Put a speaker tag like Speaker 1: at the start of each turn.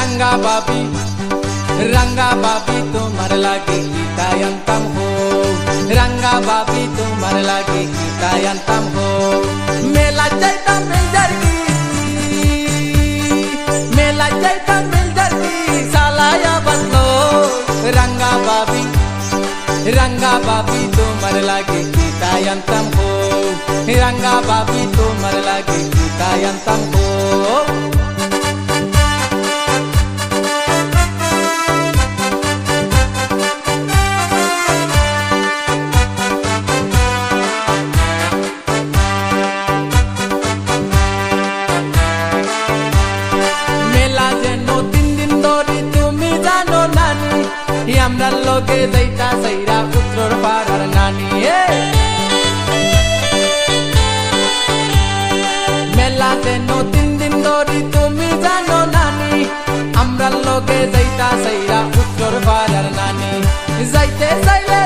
Speaker 1: रंगा बाबी तुम्हार लागे गीतायंतम हो, रंगा बाबी तुम्हार लागे गीतायंतम हो। मेला जाइता मिल जरगी, मेला जाइता मिल जरगी सालाया बदलो। रंगा बाबी तुम्हार लागे गीतायंतम हो, रंगा बाबी तुम्हार लागे गीतायंतम हो। আমরা লোকে যাইতা সাইরা উত্তর পাড়ার নানি, মেলাতে 3 দিন ধরি তুমি জানো নানি। আমরা লোকে যাইতা সাইরা উত্তর পাড়ার নানি, যাইতে চাইলে